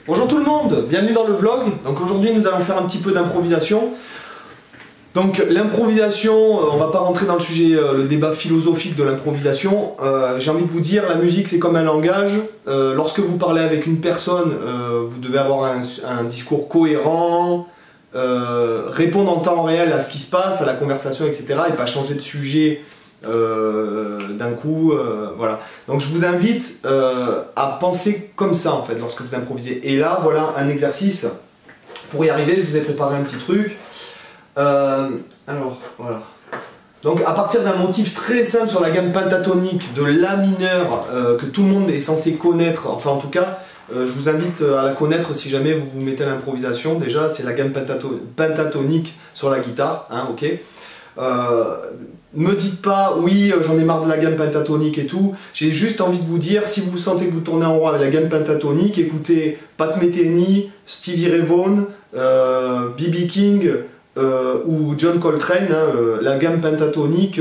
Bonjour tout le monde, bienvenue dans le vlog. Donc aujourd'hui nous allons faire un petit peu d'improvisation. Donc l'improvisation, on va pas rentrer dans le sujet, le débat philosophique de l'improvisation. J'ai envie de vous dire, la musique c'est comme un langage. Lorsque vous parlez avec une personne, vous devez avoir un discours cohérent, répondre en temps réel à ce qui se passe, à la conversation, etc. et pas changer de sujet d'un coup, voilà. Donc je vous invite à penser comme ça en fait lorsque vous improvisez. Et là voilà un exercice. Pour y arriver, je vous ai préparé un petit truc. Alors voilà. Donc à partir d'un motif très simple sur la gamme pentatonique de La mineur que tout le monde est censé connaître, enfin en tout cas je vous invite à la connaître si jamais vous vous mettez à l'improvisation. Déjà c'est la gamme pentatonique sur la guitare, hein, ok. Me dites pas oui j'en ai marre de la gamme pentatonique et tout, j'ai juste envie de vous dire, si vous sentez que vous tournez en rond avec la gamme pentatonique, écoutez Pat Metheny, Stevie Ray Vaughan, B.B. King ou John Coltrane, hein, la gamme pentatonique,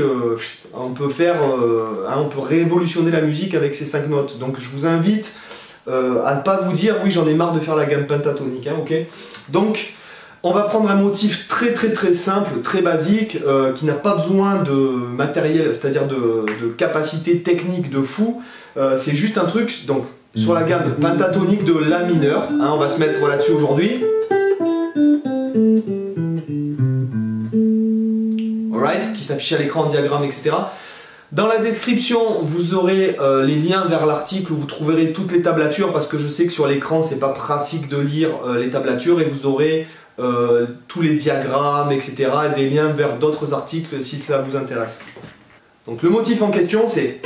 on peut faire, hein, on peut révolutionner la musique avec ces 5 notes. Donc je vous invite à ne pas vous dire oui j'en ai marre de faire la gamme pentatonique, hein, ok. Donc on va prendre un motif très simple, très basique, qui n'a pas besoin de matériel, c'est-à-dire de capacité technique de fou. C'est juste un truc, donc sur la gamme pentatonique de La mineur, hein, on va se mettre là-dessus aujourd'hui. Alright, qui s'affiche à l'écran en diagramme, etc. Dans la description, vous aurez les liens vers l'article où vous trouverez toutes les tablatures, parce que je sais que sur l'écran c'est pas pratique de lire les tablatures, et vous aurez tous les diagrammes, etc. et des liens vers d'autres articles si cela vous intéresse. Donc le motif en question c'est...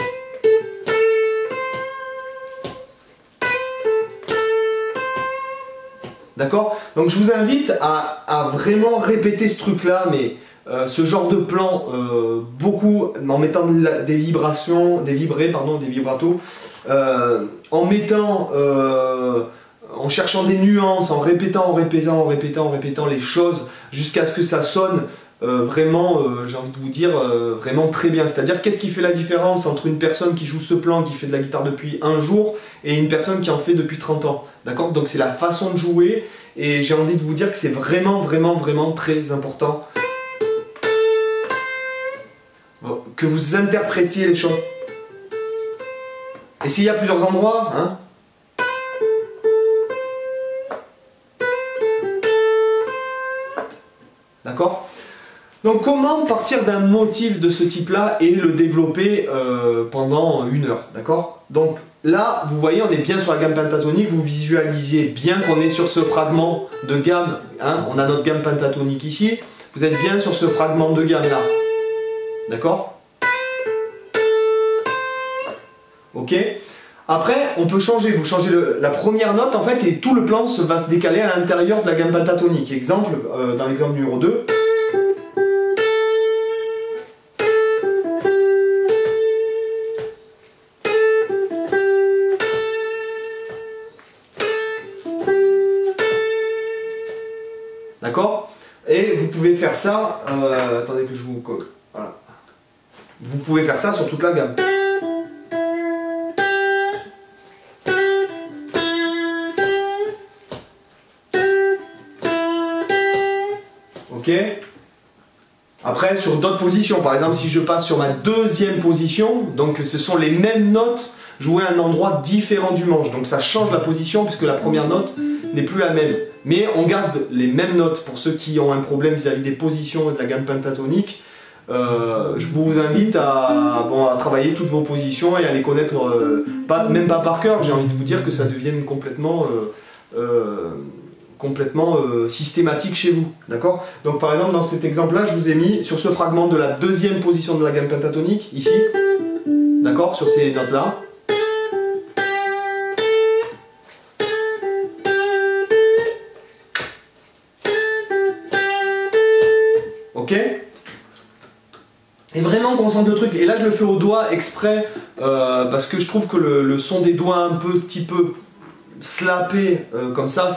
D'accord? Donc je vous invite à vraiment répéter ce truc-là, mais ce genre de plan, beaucoup, en mettant des vibrations, des vibratos, en mettant... en cherchant des nuances, en répétant les choses jusqu'à ce que ça sonne vraiment, j'ai envie de vous dire, vraiment très bien. C'est-à-dire, qu'est-ce qui fait la différence entre une personne qui joue ce plan, qui fait de la guitare depuis un jour, et une personne qui en fait depuis 30 ans. D'accord? Donc c'est la façon de jouer, et j'ai envie de vous dire que c'est vraiment très important que vous interprétiez les choses. Et s'il y a plusieurs endroits, hein, d'accord? Donc comment partir d'un motif de ce type-là et le développer pendant 1 heure, d'accord? Donc là, vous voyez, on est bien sur la gamme pentatonique, vous visualisiez bien qu'on est sur ce fragment de gamme, hein, on a notre gamme pentatonique ici, vous êtes bien sur ce fragment de gamme là, d'accord? Ok? Après, on peut changer, vous changez la première note en fait et tout le plan va se décaler à l'intérieur de la gamme pentatonique. Exemple, dans l'exemple numéro 2. D'accord? Et vous pouvez faire ça, attendez que je vous... Voilà. Vous pouvez faire ça sur toute la gamme. Ok. Après sur d'autres positions, par exemple si je passe sur ma deuxième position, donc ce sont les mêmes notes jouées à un endroit différent du manche, donc ça change la position puisque la première note n'est plus la même, mais on garde les mêmes notes. Pour ceux qui ont un problème vis-à-vis des positions et de la gamme pentatonique, je vous invite à travailler toutes vos positions et à les connaître, même pas par cœur, j'ai envie de vous dire que ça devienne complètement systématique chez vous, d'accord? Donc par exemple dans cet exemple là je vous ai mis sur ce fragment de la deuxième position de la gamme pentatonique, ici, d'accord, sur ces notes là. Ok? Et vraiment concentre le truc, et là je le fais au doigt exprès parce que je trouve que le son des doigts un petit peu slappé comme ça,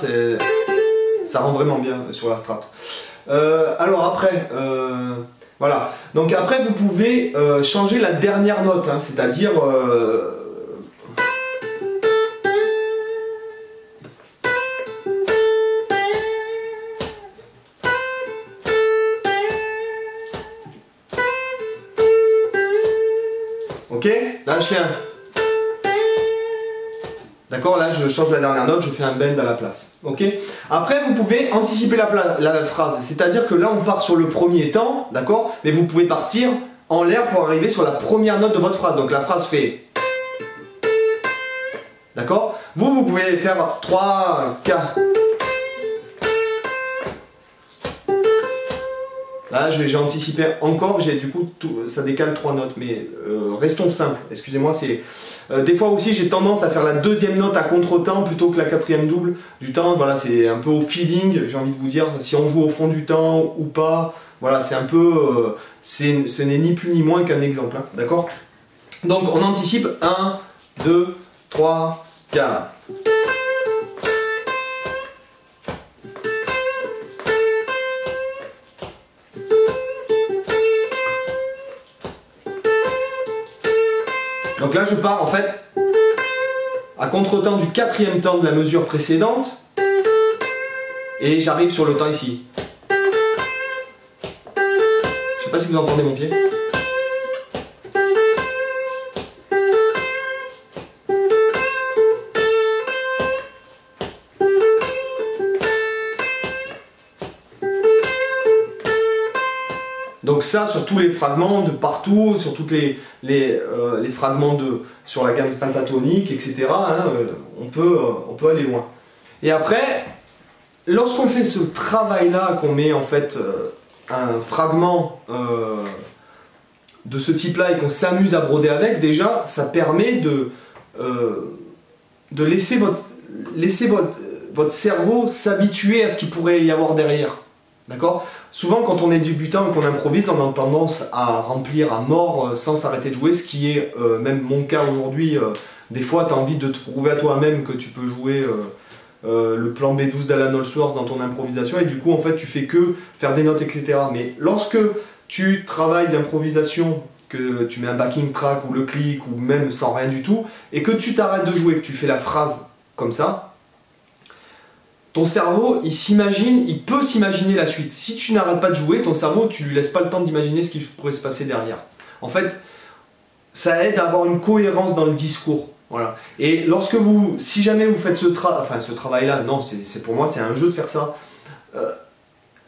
ça rend vraiment bien sur la strat. Alors après, voilà. Donc après vous pouvez changer la dernière note, hein, c'est-à-dire Là je fais un... D'accord, là je change la dernière note, je fais un bend à la place. Ok. Après vous pouvez anticiper la phrase, c'est-à-dire que là on part sur le premier temps, d'accord, mais vous pouvez partir en l'air pour arriver sur la première note de votre phrase. Donc la phrase fait... D'accord. Vous pouvez faire 3, 4... Là, j'ai anticipé encore, du coup, ça décale 3 notes, mais restons simples. Excusez-moi, c'est... des fois aussi, j'ai tendance à faire la deuxième note à contre-temps plutôt que la quatrième double du temps. Voilà, c'est un peu au feeling, j'ai envie de vous dire, si on joue au fond du temps ou pas. Voilà, c'est un peu... ce n'est ni plus ni moins qu'un exemple, hein, d'accord? Donc, on anticipe 1, 2, 3, 4... Donc là je pars en fait à contre-temps du quatrième temps de la mesure précédente et j'arrive sur le temps ici. Je sais pas si vous entendez mon pied. Donc ça, sur tous les fragments de partout, sur tous les fragments sur la gamme pentatonique, etc., hein, on peut aller loin. Et après, lorsqu'on fait ce travail-là, qu'on met en fait un fragment de ce type-là et qu'on s'amuse à broder avec, déjà, ça permet de laisser votre cerveau s'habituer à ce qu'il pourrait y avoir derrière. D'accord? Souvent, quand on est débutant et qu'on improvise, on a tendance à remplir à mort sans s'arrêter de jouer, ce qui est même mon cas aujourd'hui. Des fois, tu as envie de te prouver à toi-même que tu peux jouer le plan B12 d'Alan Allsworth dans ton improvisation et du coup, en fait, tu fais que faire des notes, etc. Mais lorsque tu travailles l'improvisation, que tu mets un backing track ou le clic ou même sans rien du tout, et que tu t'arrêtes de jouer, que tu fais la phrase comme ça, ton cerveau, il peut s'imaginer la suite. Si tu n'arrêtes pas de jouer, ton cerveau, tu lui laisses pas le temps d'imaginer ce qui pourrait se passer derrière. En fait, ça aide à avoir une cohérence dans le discours. Voilà. Et lorsque si jamais vous faites ce travail-là, non, pour moi, c'est un jeu de faire ça.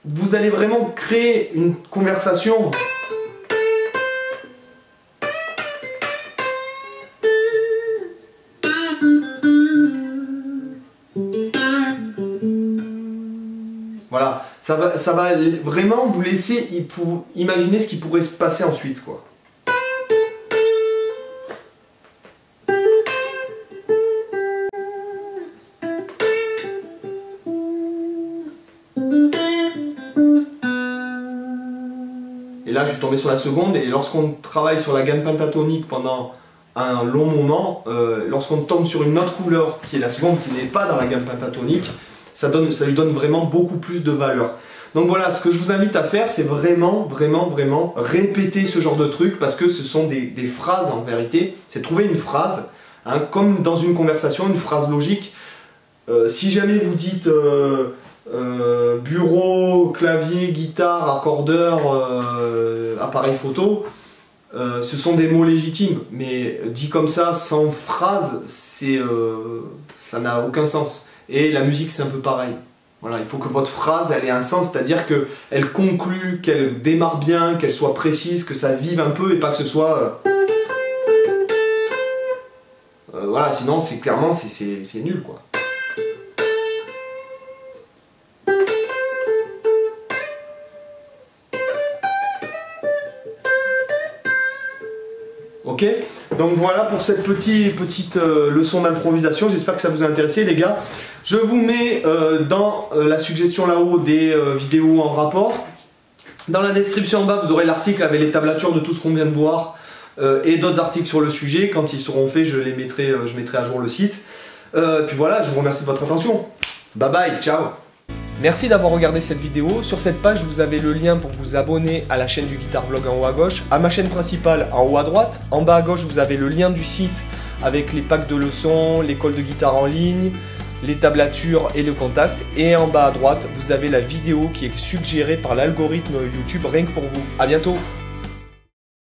Vous allez vraiment créer une conversation. Voilà, ça va vraiment vous laisser imaginer ce qui pourrait se passer ensuite, quoi. Et là, je suis tombé sur la seconde, et lorsqu'on travaille sur la gamme pentatonique pendant un long moment, lorsqu'on tombe sur une autre couleur, qui est la seconde, qui n'est pas dans la gamme pentatonique, ça lui donne vraiment beaucoup plus de valeur. Donc voilà, ce que je vous invite à faire, c'est vraiment répéter ce genre de truc, parce que ce sont des phrases en vérité. C'est trouver une phrase, hein, comme dans une conversation, une phrase logique. Si jamais vous dites bureau, clavier, guitare, accordeur, appareil photo, ce sont des mots légitimes, mais dit comme ça, sans phrase, ça n'a aucun sens. Et la musique, c'est un peu pareil. Voilà, il faut que votre phrase, elle ait un sens, c'est-à-dire qu'elle conclue, qu'elle démarre bien, qu'elle soit précise, que ça vive un peu et pas que ce soit... voilà, sinon, clairement, c'est nul, quoi. Ok, donc voilà pour cette petite leçon d'improvisation. J'espère que ça vous a intéressé, les gars. Je vous mets dans la suggestion là-haut des vidéos en rapport. Dans la description en bas, vous aurez l'article avec les tablatures de tout ce qu'on vient de voir et d'autres articles sur le sujet. Quand ils seront faits, je mettrai à jour le site. Puis voilà, je vous remercie de votre attention. Bye bye, ciao. Merci d'avoir regardé cette vidéo. Sur cette page, vous avez le lien pour vous abonner à la chaîne du Guitar Vlog en haut à gauche, à ma chaîne principale en haut à droite. En bas à gauche, vous avez le lien du site avec les packs de leçons, l'école de guitare en ligne, les tablatures et le contact. Et en bas à droite, vous avez la vidéo qui est suggérée par l'algorithme YouTube rien que pour vous. À bientôt.